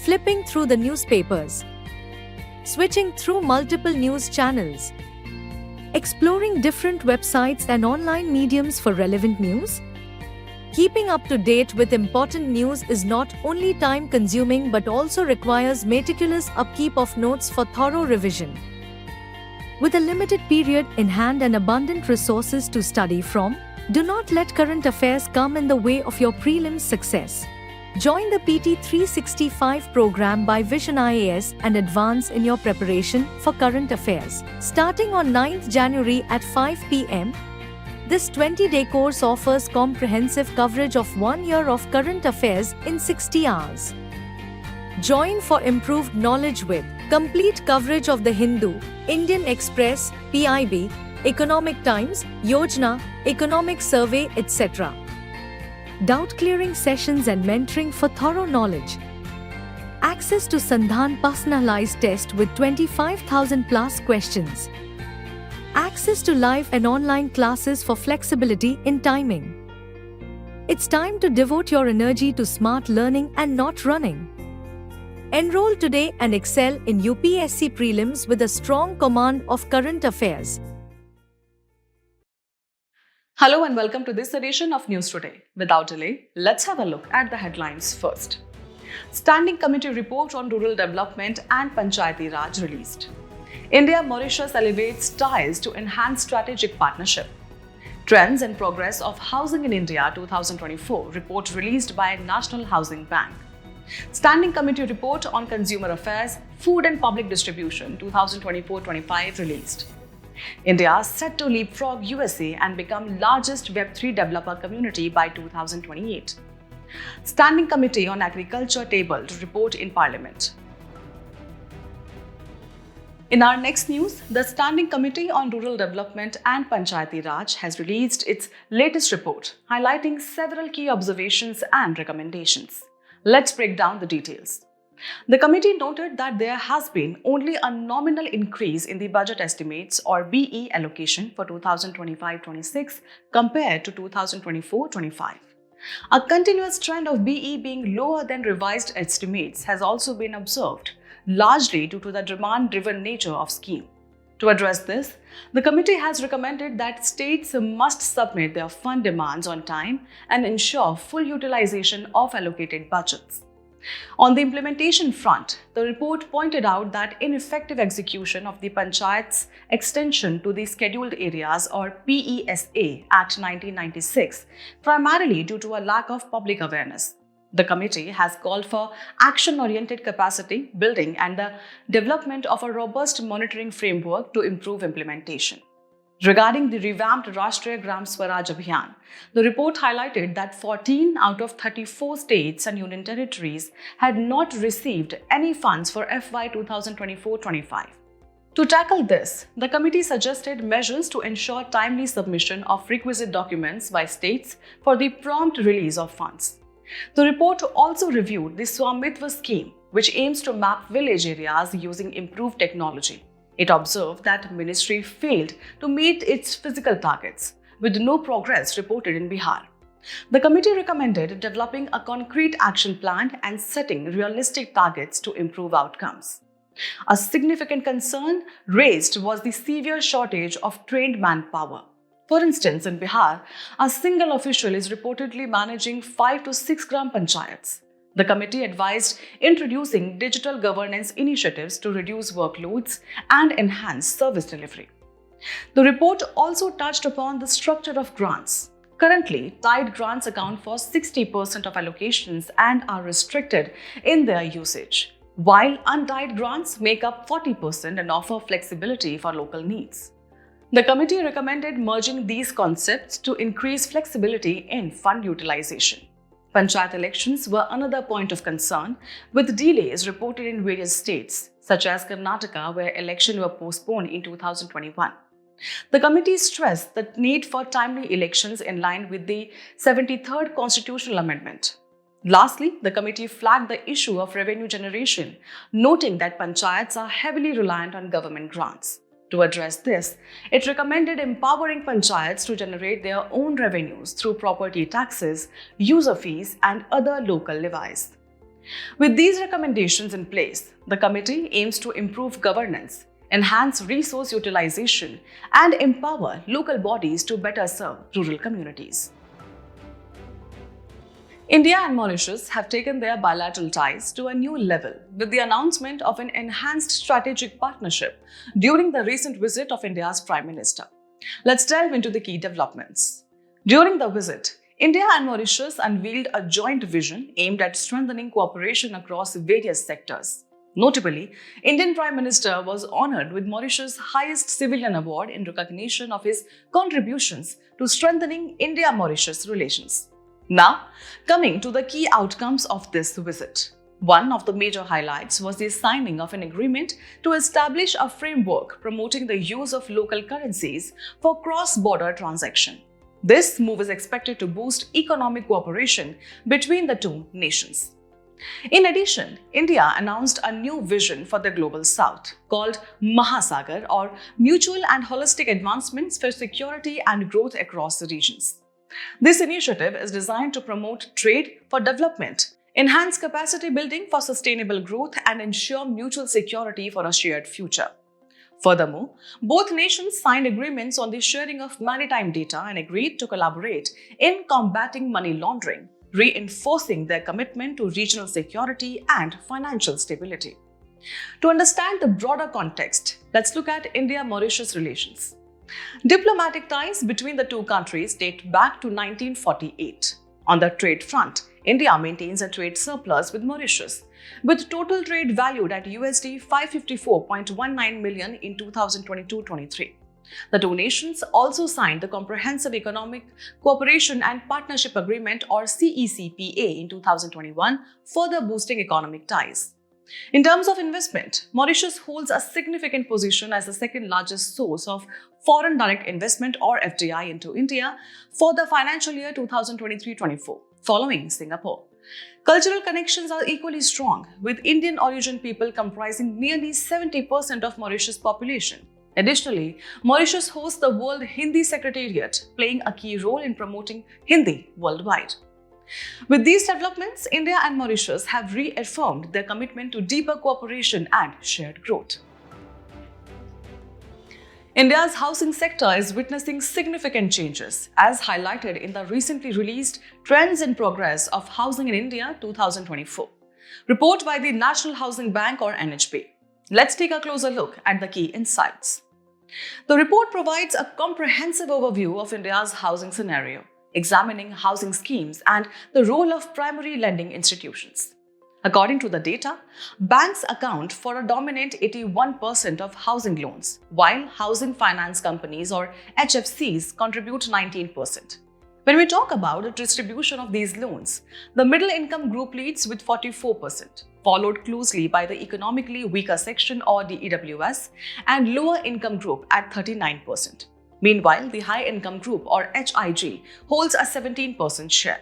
flipping through the newspapers, switching through multiple news channels, exploring different websites and online mediums for relevant news? Keeping up to date with important news is not only time-consuming but also requires meticulous upkeep of notes for thorough revision. With a limited period in hand and abundant resources to study from, do not let current affairs come in the way of your prelims success. Join the PT 365 program by Vision IAS and advance in your preparation for current affairs. Starting on 9th January at 5 p.m., this 20-day course offers comprehensive coverage of 1 year of current affairs in 60 hours. Join for improved knowledge with complete coverage of The Hindu, Indian Express, PIB, Economic Times, Yojana, Economic Survey, etc. Doubt-clearing sessions and mentoring for thorough knowledge. Access to Sandhan personalized test with 25,000 plus questions. Access to live and online classes for flexibility in timing. It's time to devote your energy to smart learning and not running. Enroll today and excel in UPSC prelims with a strong command of current affairs. Hello and welcome to this edition of News Today. Without delay, let's have a look at the headlines first. Standing Committee Report on Rural Development and Panchayati Raj released. India-Mauritius elevates ties to enhance strategic partnership. Trends and Progress of Housing in India 2024 report released by National Housing Bank. Standing Committee Report on Consumer Affairs, Food and Public Distribution 2024-25 released. India set to leapfrog USA and become largest Web3 developer community by 2028. Standing Committee on Agriculture tabled report in Parliament. In our next news, the Standing Committee on Rural Development and Panchayati Raj has released its latest report, highlighting several key observations and recommendations. Let's break down the details. The committee noted that there has been only a nominal increase in the budget estimates or BE allocation for 2025-26 compared to 2024-25. A continuous trend of BE being lower than revised estimates has also been observed, largely due to the demand-driven nature of scheme. To address this, the committee has recommended that states must submit their fund demands on time and ensure full utilization of allocated budgets. On the implementation front, the report pointed out that ineffective execution of the Panchayat's extension to the Scheduled Areas or PESA Act 1996, primarily due to a lack of public awareness. The committee has called for action-oriented capacity building and the development of a robust monitoring framework to improve implementation. Regarding the revamped Rashtriya Gram Swaraj Abhiyan, the report highlighted that 14 out of 34 states and union territories had not received any funds for FY 2024-25. To tackle this, the committee suggested measures to ensure timely submission of requisite documents by states for the prompt release of funds. The report also reviewed the Swamitva scheme, which aims to map village areas using improved technology. It observed that ministry failed to meet its physical targets, with no progress reported in Bihar. The committee recommended developing a concrete action plan and setting realistic targets to improve outcomes. A significant concern raised was the severe shortage of trained manpower. For instance, in Bihar, a single official is reportedly managing 5 to 6 gram panchayats. The committee advised introducing digital governance initiatives to reduce workloads and enhance service delivery. The report also touched upon the structure of grants. Currently, tied grants account for 60% of allocations and are restricted in their usage, while untied grants make up 40% and offer flexibility for local needs. The committee recommended merging these concepts to increase flexibility in fund utilization. Panchayat elections were another point of concern, with delays reported in various states, such as Karnataka, where elections were postponed in 2021. The committee stressed the need for timely elections in line with the 73rd Constitutional Amendment. Lastly, the committee flagged the issue of revenue generation, noting that panchayats are heavily reliant on government grants. To address this, it recommended empowering panchayats to generate their own revenues through property taxes, user fees, and other local levies. With these recommendations in place, the committee aims to improve governance, enhance resource utilization, and empower local bodies to better serve rural communities. India and Mauritius have taken their bilateral ties to a new level with the announcement of an enhanced strategic partnership during the recent visit of India's Prime Minister. Let's delve into the key developments. During the visit, India and Mauritius unveiled a joint vision aimed at strengthening cooperation across various sectors. Notably, Indian Prime Minister was honored with Mauritius' highest civilian award in recognition of his contributions to strengthening India-Mauritius relations. Now, coming to the key outcomes of this visit. One of the major highlights was the signing of an agreement to establish a framework promoting the use of local currencies for cross-border transaction. This move is expected to boost economic cooperation between the two nations. In addition, India announced a new vision for the Global South called Mahasagar, or Mutual and Holistic Advancements for Security and Growth Across the Regions. This initiative is designed to promote trade for development, enhance capacity building for sustainable growth, and ensure mutual security for a shared future. Furthermore, both nations signed agreements on the sharing of maritime data and agreed to collaborate in combating money laundering, reinforcing their commitment to regional security and financial stability. To understand the broader context, let's look at India-Mauritius relations. Diplomatic ties between the two countries date back to 1948. On the trade front, India maintains a trade surplus with Mauritius, with total trade valued at USD 554.19 million in 2022-23. The two nations also signed the Comprehensive Economic Cooperation and Partnership Agreement, or CECPA, in 2021, further boosting economic ties. In terms of investment, Mauritius holds a significant position as the second largest source of foreign direct investment, or FDI, into India for the financial year 2023-24, following Singapore. Cultural connections are equally strong, with Indian origin people comprising nearly 70% of Mauritius' population. Additionally, Mauritius hosts the World Hindi Secretariat, playing a key role in promoting Hindi worldwide. With these developments, India and Mauritius have reaffirmed their commitment to deeper cooperation and shared growth. India's housing sector is witnessing significant changes, as highlighted in the recently released Trends in Progress of Housing in India 2024 report by the National Housing Bank, or NHB. Let's take a closer look at the key insights. The report provides a comprehensive overview of India's housing scenario, examining housing schemes and the role of primary lending institutions. According to the data, banks account for a dominant 81% of housing loans, while housing finance companies, or HFCs, contribute 19%. When we talk about the distribution of these loans, the middle income group leads with 44%, followed closely by the economically weaker section, or the EWS, and lower income group at 39%. Meanwhile, the high income group, or HIG, holds a 17% share.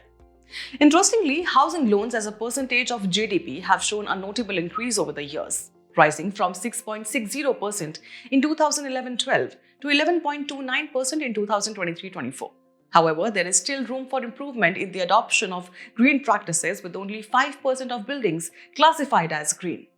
Interestingly, housing loans as a percentage of GDP have shown a notable increase over the years, rising from 6.60% in 2011-12 to 11.29% in 2023-24. However, there is still room for improvement in the adoption of green practices, with only 5% of buildings classified as green.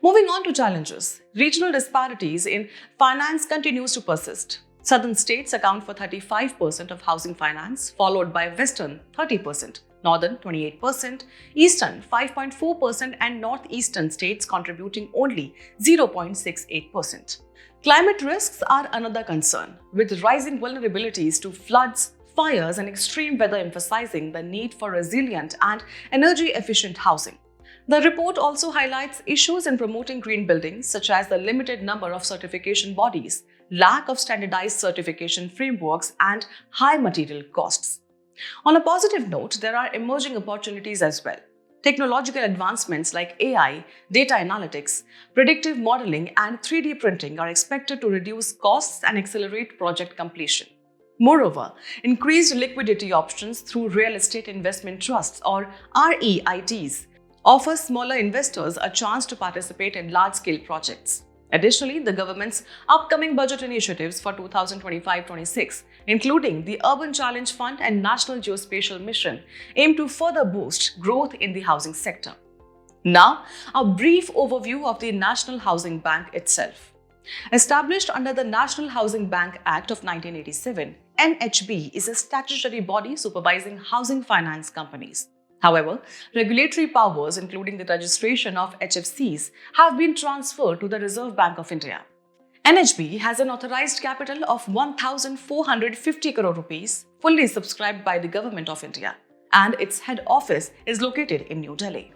Moving on to challenges, regional disparities in finance continues to persist. Southern states account for 35% of housing finance, followed by Western 30%, Northern 28%, Eastern 5.4%, and Northeastern states contributing only 0.68%. Climate risks are another concern, with rising vulnerabilities to floods, fires, and extreme weather emphasizing the need for resilient and energy-efficient housing. The report also highlights issues in promoting green buildings, such as the limited number of certification bodies, lack of standardized certification frameworks, and high material costs. On a positive note, there are emerging opportunities as well. Technological advancements like AI, data analytics, predictive modeling, and 3D printing are expected to reduce costs and accelerate project completion. Moreover, increased liquidity options through real estate investment trusts, or REITs, offer smaller investors a chance to participate in large-scale projects. Additionally, the government's upcoming budget initiatives for 2025-26, including the Urban Challenge Fund and National Geospatial Mission, aim to further boost growth in the housing sector. Now, a brief overview of the National Housing Bank itself. Established under the National Housing Bank Act of 1987, NHB is a statutory body supervising housing finance companies. However, regulatory powers, including the registration of HFCs, have been transferred to the Reserve Bank of India. NHB has an authorized capital of 1,450 crore rupees, fully subscribed by the Government of India, and its head office is located in New Delhi.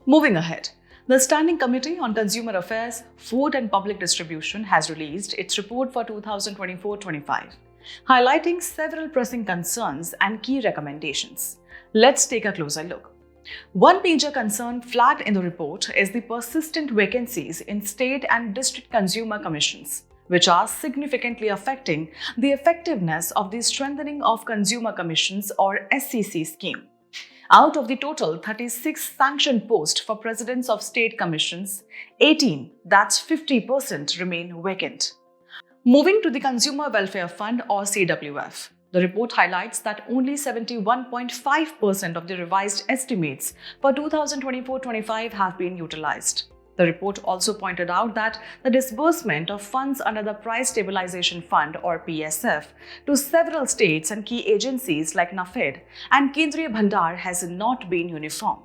Moving ahead, the Standing Committee on Consumer Affairs, Food and Public Distribution has released its report for 2024-25, highlighting several pressing concerns and key recommendations. Let's take a closer look. One major concern flagged in the report is the persistent vacancies in state and district consumer commissions, which are significantly affecting the effectiveness of the Strengthening of Consumer Commissions or SCC scheme. Out of the total 36 sanctioned posts for presidents of state commissions, 18, that's 50%, remain vacant. Moving to the Consumer Welfare Fund or CWF, the report highlights that only 71.5% of the revised estimates for 2024-25 have been utilized. The report also pointed out that the disbursement of funds under the Price Stabilization Fund or PSF to several states and key agencies like NAFED and Kendriya Bhandar has not been uniform.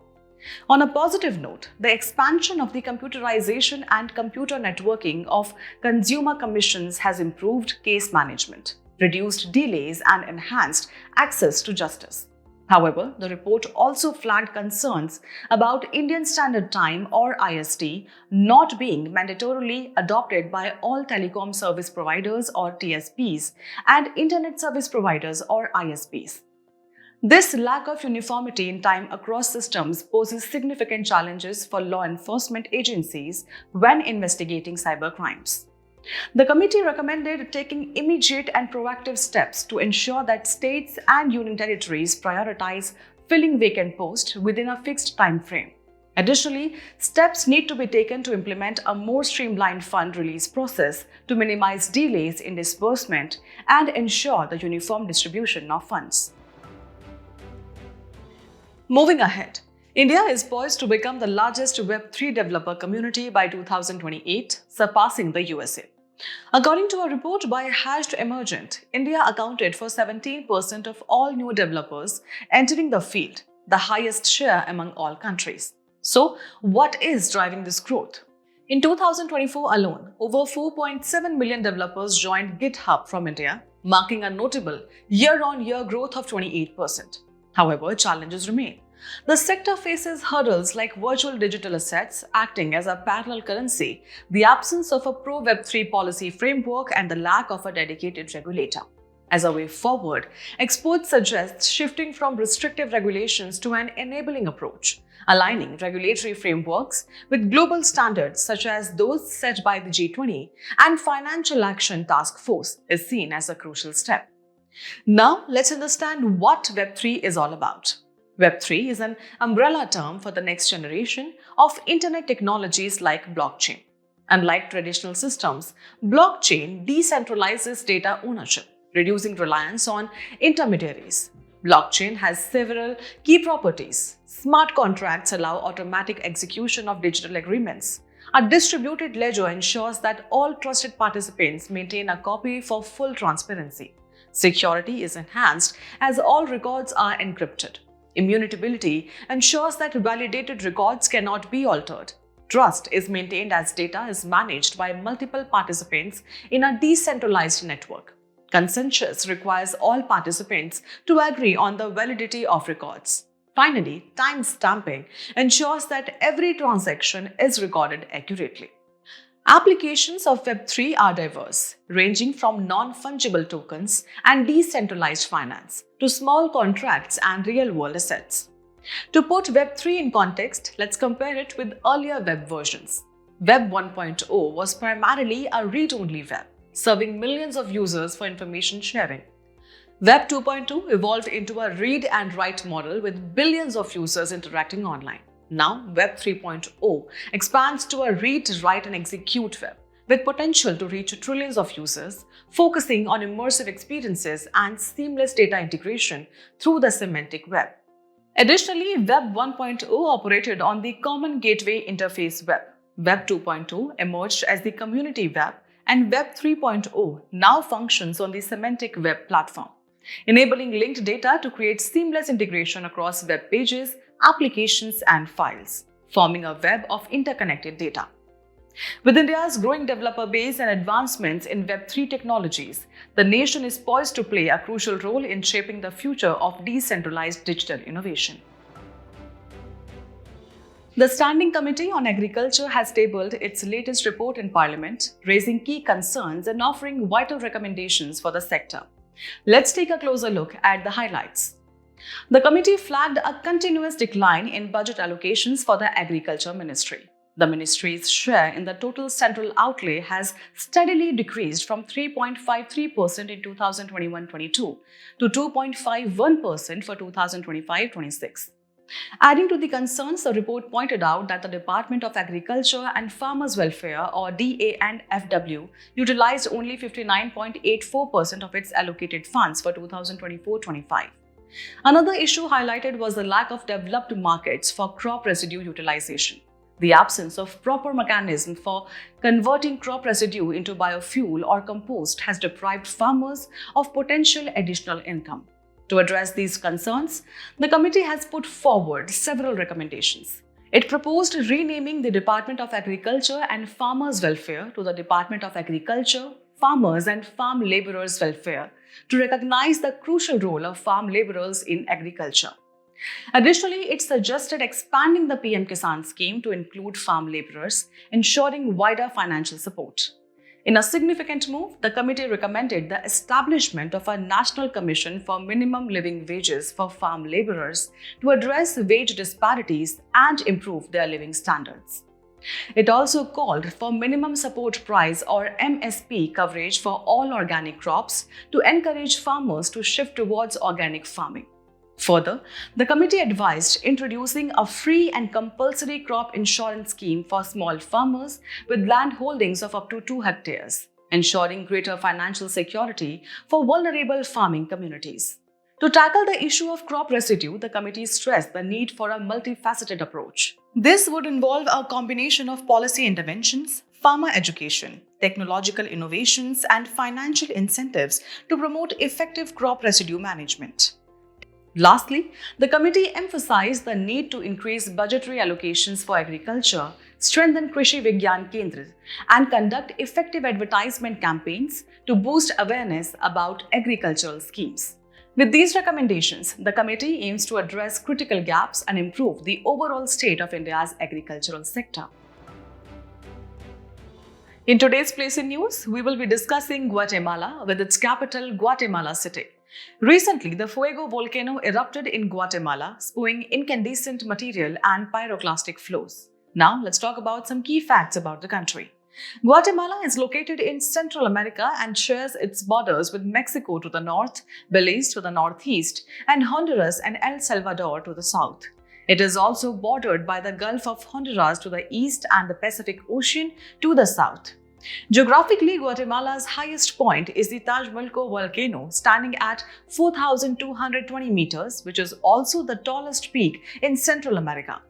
On a positive note, the expansion of the computerization and computer networking of consumer commissions has improved case management, reduced delays, and enhanced access to justice. However, the report also flagged concerns about Indian Standard Time or IST not being mandatorily adopted by all telecom service providers or TSPs and Internet Service Providers or ISPs. This lack of uniformity in time across systems poses significant challenges for law enforcement agencies when investigating cybercrimes. The committee recommended taking immediate and proactive steps to ensure that states and union territories prioritize filling vacant posts within a fixed time frame. Additionally, steps need to be taken to implement a more streamlined fund release process to minimize delays in disbursement and ensure the uniform distribution of funds. Moving ahead, India is poised to become the largest Web3 developer community by 2028, surpassing the USA. According to a report by Hashed Emergent, India accounted for 17% of all new developers entering the field, the highest share among all countries. So, what is driving this growth? In 2024 alone, over 4.7 million developers joined GitHub from India, marking a notable year-on-year growth of 28%. However, challenges remain. The sector faces hurdles like virtual digital assets acting as a parallel currency, the absence of a pro-Web3 policy framework, and the lack of a dedicated regulator. As a way forward, experts suggest shifting from restrictive regulations to an enabling approach, aligning regulatory frameworks with global standards such as those set by the G20 and Financial Action Task Force is seen as a crucial step. Now, let's understand what Web3 is all about. Web3 is an umbrella term for the next generation of internet technologies like blockchain. Unlike traditional systems, blockchain decentralizes data ownership, reducing reliance on intermediaries. Blockchain has several key properties. Smart contracts allow automatic execution of digital agreements. A distributed ledger ensures that all trusted participants maintain a copy for full transparency. Security is enhanced as all records are encrypted. Immutability ensures that validated records cannot be altered. Trust is maintained as data is managed by multiple participants in a decentralized network. Consensus requires all participants to agree on the validity of records. Finally, time-stamping ensures that every transaction is recorded accurately. Applications of Web3 are diverse, ranging from non-fungible tokens and decentralized finance to small contracts and real-world assets. To put Web3 in context, let's compare it with earlier web versions. Web 1.0 was primarily a read-only web, serving millions of users for information sharing. Web 2.2 evolved into a read and write model with billions of users interacting online. Now, Web 3.0 expands to a read, write, and execute web, with potential to reach trillions of users, focusing on immersive experiences and seamless data integration through the semantic web. Additionally, Web 1.0 operated on the Common Gateway Interface Web. Web 2.0 emerged as the Community Web, and Web 3.0 now functions on the Semantic Web platform, enabling linked data to create seamless integration across web pages, applications, and files, forming a web of interconnected data. With India's growing developer base and advancements in Web3 technologies, the nation is poised to play a crucial role in shaping the future of decentralized digital innovation. The Standing Committee on Agriculture has tabled its latest report in Parliament, raising key concerns and offering vital recommendations for the sector. Let's take a closer look at the highlights. The committee flagged a continuous decline in budget allocations for the Agriculture Ministry. The ministry's share in the total central outlay has steadily decreased from 3.53% in 2021-22 to 2.51% for 2025-26. Adding to the concerns, the report pointed out that the Department of Agriculture and Farmers Welfare, or DA&FW, utilized only 59.84% of its allocated funds for 2024-25. Another issue highlighted was the lack of developed markets for crop residue utilization. The absence of proper mechanism for converting crop residue into biofuel or compost has deprived farmers of potential additional income. To address these concerns, the committee has put forward several recommendations. It proposed renaming the Department of Agriculture and Farmers Welfare to the Department of Agriculture, Farmers and Farm Labourers Welfare to recognize the crucial role of farm labourers in agriculture. Additionally, it suggested expanding the PM Kisan scheme to include farm labourers, ensuring wider financial support. In a significant move, the committee recommended the establishment of a national commission for minimum living wages for farm labourers to address wage disparities and improve their living standards. It also called for minimum support price or MSP coverage for all organic crops to encourage farmers to shift towards organic farming. Further, the committee advised introducing a free and compulsory crop insurance scheme for small farmers with land holdings of up to 2 hectares, ensuring greater financial security for vulnerable farming communities. To tackle the issue of crop residue, the committee stressed the need for a multifaceted approach. This would involve a combination of policy interventions, farmer education, technological innovations, and financial incentives to promote effective crop residue management. Lastly, the committee emphasized the need to increase budgetary allocations for agriculture, strengthen Krishi Vigyan Kendras, and conduct effective advertisement campaigns to boost awareness about agricultural schemes. With these recommendations, the committee aims to address critical gaps and improve the overall state of India's agricultural sector. In today's Place in News, we will be discussing Guatemala with its capital, Guatemala City. Recently, the Fuego volcano erupted in Guatemala, spewing incandescent material and pyroclastic flows. Now, let's talk about some key facts about the country. Guatemala is located in Central America and shares its borders with Mexico to the north, Belize to the northeast, and Honduras and El Salvador to the south. It is also bordered by the Gulf of Honduras to the east and the Pacific Ocean to the south. Geographically, Guatemala's highest point is the Tajumulco volcano, standing at 4,220 meters, which is also the tallest peak in Central America.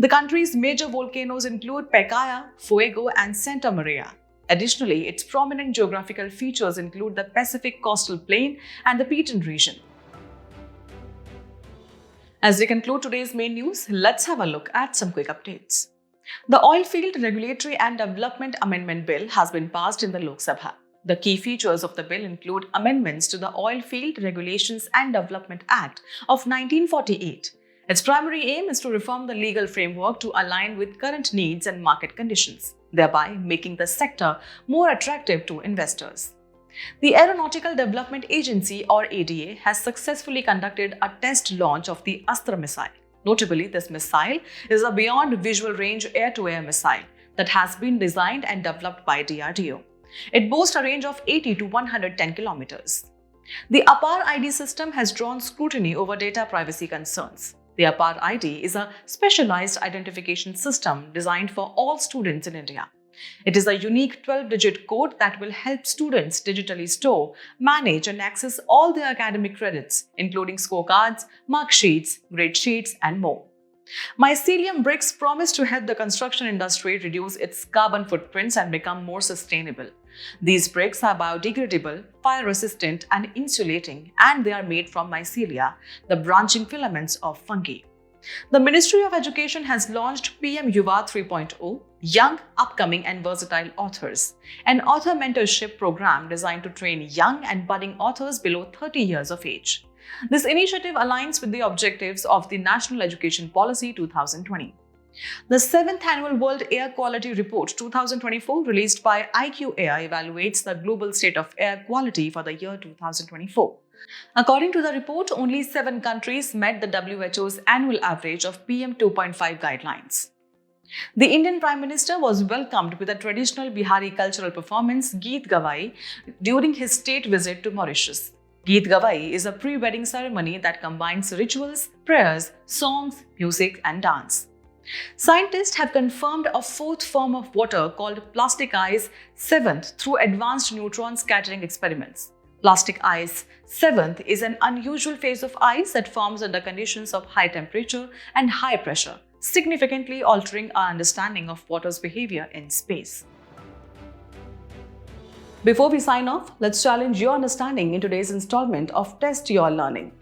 The country's major volcanoes include Pacaya, Fuego, and Santa Maria. Additionally, its prominent geographical features include the Pacific Coastal Plain and the Petén region. As we conclude today's main news, let's have a look at some quick updates. The Oilfield Regulatory and Development Amendment Bill has been passed in the Lok Sabha. The key features of the bill include amendments to the Oilfield Regulations and Development Act of 1948. Its primary aim is to reform the legal framework to align with current needs and market conditions, thereby making the sector more attractive to investors. The Aeronautical Development Agency, or ADA, has successfully conducted a test launch of the Astra missile. Notably, this missile is a beyond visual range air-to-air missile that has been designed and developed by DRDO. It boasts a range of 80 to 110 kilometers. The APAR ID system has drawn scrutiny over data privacy concerns. The APAR ID is a specialized identification system designed for all students in India. It is a unique 12-digit code that will help students digitally store, manage, and access all their academic credits, including scorecards, mark sheets, grade sheets, and more. Mycelium bricks promise to help the construction industry reduce its carbon footprints and become more sustainable. These bricks are biodegradable, fire-resistant, and insulating, and they are made from mycelia, the branching filaments of fungi. The Ministry of Education has launched PM Yuva 3.0, Young, Upcoming and Versatile Authors, an author mentorship program designed to train young and budding authors below 30 years of age. This initiative aligns with the objectives of the National Education Policy 2020. The 7th Annual World Air Quality Report 2024, released by IQAI, evaluates the global state of air quality for the year 2024. According to the report, only 7 countries met the WHO's annual average of PM 2.5 guidelines. The Indian Prime Minister was welcomed with a traditional Bihari cultural performance, Geet Gavai, during his state visit to Mauritius. Geet Gavai is a pre-wedding ceremony that combines rituals, prayers, songs, music, and dance. Scientists have confirmed a 4th form of water called plastic ice 7th through advanced neutron scattering experiments. Plastic ice 7th is an unusual phase of ice that forms under conditions of high temperature and high pressure, significantly altering our understanding of water's behavior in space. Before we sign off, let's challenge your understanding in today's installment of Test Your Learning.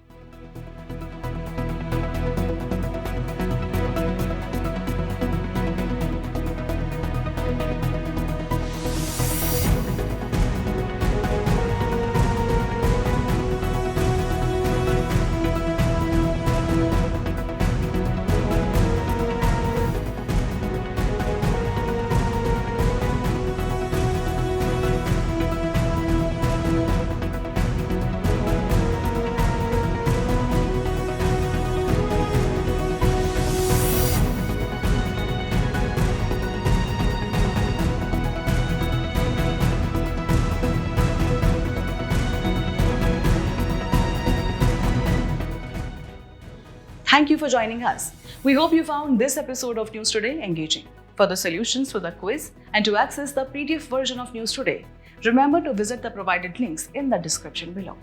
Thank you for joining us. We hope you found this episode of News Today engaging. For the solutions to the quiz and to access the PDF version of News Today, remember to visit the provided links in the description below.